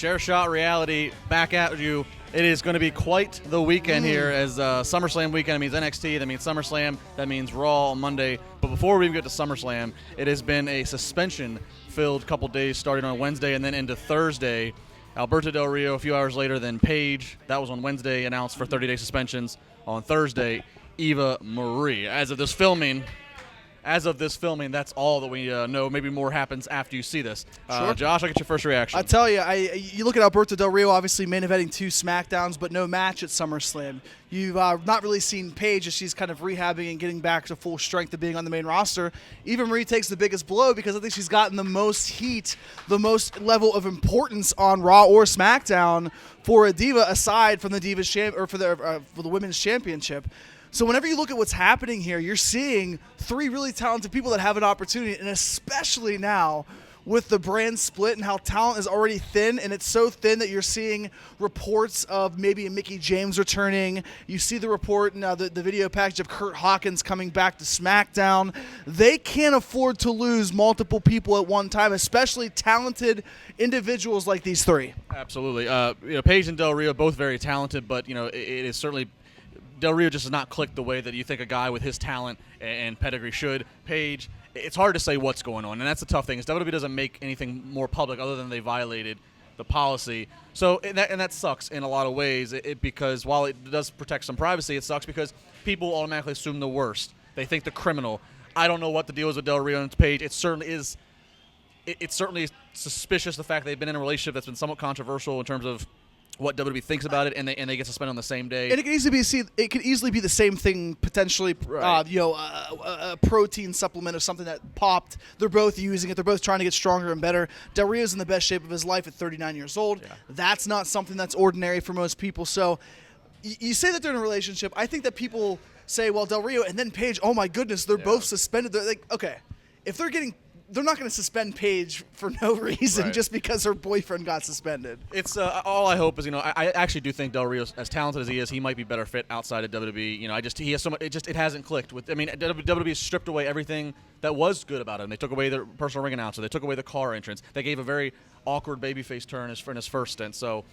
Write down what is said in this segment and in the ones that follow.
Chair Shot Reality back at you. It is going to be quite the weekend here as SummerSlam weekend. That means NXT, that means SummerSlam, that means Raw on Monday. But before we even get to SummerSlam, it has been a suspension-filled couple days starting on Wednesday and then into Thursday. Alberto Del Rio a few hours later, then Paige. That was on Wednesday, announced for 30-day suspensions. On Thursday, Eva Marie. As of this filming, that's all that we know. Maybe more happens after you see this. Sure. Josh, I'll get your first reaction. I tell you, you look at Alberto Del Rio, obviously main eventing 2 SmackDowns, but no match at SummerSlam. You've not really seen Paige as she's kind of rehabbing and getting back to full strength of being on the main roster. Eva Marie takes the biggest blow because I think she's gotten the most heat, the most level of importance on Raw or SmackDown for a diva, aside from the Divas or for the Women's Championship. So whenever you look at what's happening here, you're seeing 3 really talented people that have an opportunity, and especially now with the brand split and how talent is already thin, and it's so thin that you're seeing reports of maybe a Mickie James returning. You see the report now, the video package of Kurt Hawkins coming back to SmackDown. They can't afford to lose multiple people at one time, especially talented individuals like these 3. Absolutely. Paige and Del Rio both very talented, but it is certainly Del Rio just has not clicked the way that you think a guy with his talent and pedigree should. Paige, it's hard to say what's going on, and that's the tough thing. Is WWE doesn't make anything more public other than they violated the policy. So and that sucks in a lot of ways. Because while it does protect some privacy, it sucks because people automatically assume the worst. They think the criminal. I don't know what the deal is with Del Rio and Paige. It certainly is. It's certainly suspicious the fact they've been in a relationship that's been somewhat controversial in terms of what WWE thinks about it, and they get suspended on the same day. And it could easily be the same thing potentially. Right. A protein supplement or something that popped. They're both using it. They're both trying to get stronger and better. Del Rio's in the best shape of his life at 39 years old. Yeah. That's not something that's ordinary for most people. So you say that they're in a relationship. I think that people say, well, Del Rio and then Paige, oh my goodness, they're both suspended. They're like, okay, if they're not going to suspend Paige for no reason just because her boyfriend got suspended. It's all I hope is I actually do think Del Rio, as talented as he is, he might be better fit outside of WWE. He has so much. It hasn't clicked with. WWE stripped away everything that was good about him. They took away their personal ring announcer. They took away the car entrance. They gave a very awkward babyface turn in his first stint. So.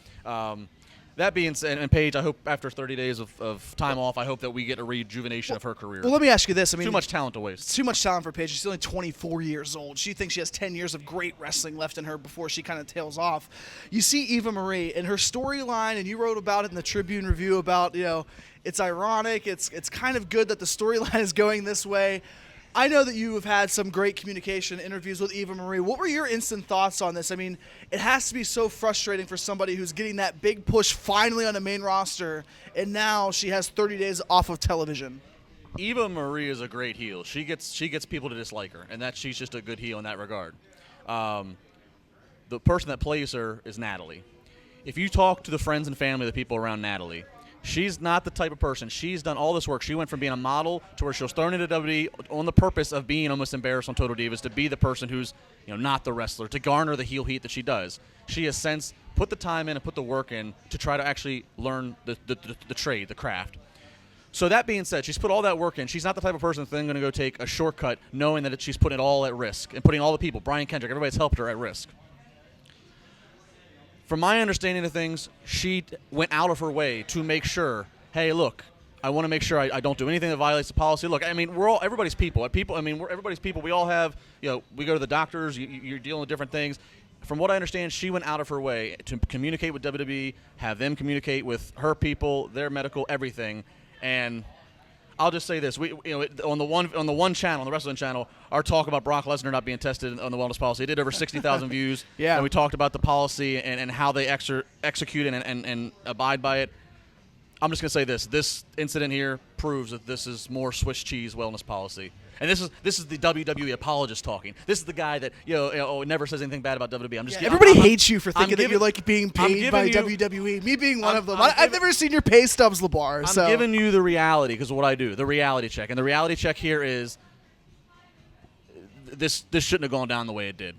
That being said, and Paige, I hope after 30 days of time off, I hope that we get a rejuvenation of her career. Well, let me ask you this. Too much talent to waste. It's too much talent for Paige. She's only 24 years old. She thinks she has 10 years of great wrestling left in her before she kind of tails off. You see Eva Marie and her storyline, and you wrote about it in the Tribune Review about, it's ironic. It's kind of good that the storyline is going this way. I know that you have had some great communication interviews with Eva Marie. What were your instant thoughts on this? It has to be so frustrating for somebody who's getting that big push finally on the main roster, and now she has 30 days off of television. Eva Marie is a great heel. She gets people to dislike her, and that she's just a good heel in that regard. The person that plays her is Natalie. If you talk to the friends and family, the people around Natalie, she's not the type of person. She's done all this work. She went from being a model to where she was thrown into WWE on the purpose of being almost embarrassed on Total Divas, to be the person who's not the wrestler, to garner the heel heat that she does. She has since put the time in and put the work in to try to actually learn the trade, the craft. So that being said, she's put all that work in. She's not the type of person that's then going to go take a shortcut knowing that she's putting it all at risk and putting all the people, Brian Kendrick, everybody that's helped her, at risk. From my understanding of things, she went out of her way to make sure, hey, look, I want to make sure I don't do anything that violates the policy. Look, we're everybody's people. We're everybody's people. We all have, we go to the doctors. You're dealing with different things. From what I understand, she went out of her way to communicate with WWE, have them communicate with her people, their medical, everything. And I'll just say this: on the one channel, on the wrestling channel, our talk about Brock Lesnar not being tested on the wellness policy, it did over 60,000 views. Yeah. And we talked about the policy and how they execute it and abide by it. I'm just gonna say this: this incident here proves that this is more Swiss cheese wellness policy. And this is the WWE apologist talking. This is the guy that never says anything bad about WWE. Everybody hates you for thinking that you're like being paid by WWE. Me being one of them. I've never seen your pay stubs, LeBar. I'm giving you the reality because of what I do. The reality check, and the reality check here is this shouldn't have gone down the way it did.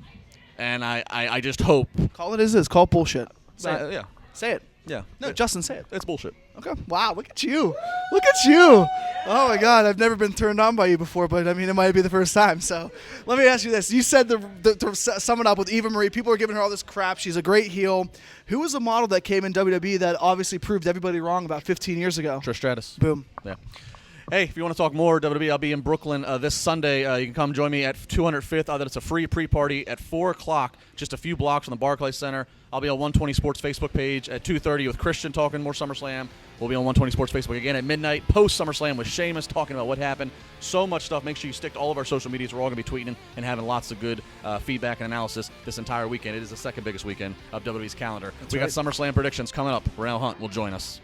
And I just hope. Call it as is. Call bullshit. Yeah. Say it. Yeah. No, Justin, say it. It's bullshit. Okay. Wow, look at you. Look at you. Oh, my God. I've never been turned on by you before, but, I mean, it might be the first time. So let me ask you this. You said to sum it up with Eva Marie, people are giving her all this crap. She's a great heel. Who was a model that came in WWE that obviously proved everybody wrong about 15 years ago? Trish Stratus. Boom. Yeah. Hey, if you want to talk more WWE, I'll be in Brooklyn this Sunday. You can come join me at 205th. It's a free pre-party at 4 o'clock, just a few blocks from the Barclays Center. I'll be on 120 Sports Facebook page at 2:30 with Christian talking more SummerSlam. We'll be on 120 Sports Facebook again at midnight, post SummerSlam with Sheamus talking about what happened. So much stuff. Make sure you stick to all of our social medias. We're all going to be tweeting and having lots of good feedback and analysis this entire weekend. It is the second biggest weekend of WWE's calendar. We got SummerSlam predictions coming up. Renell Hunt will join us.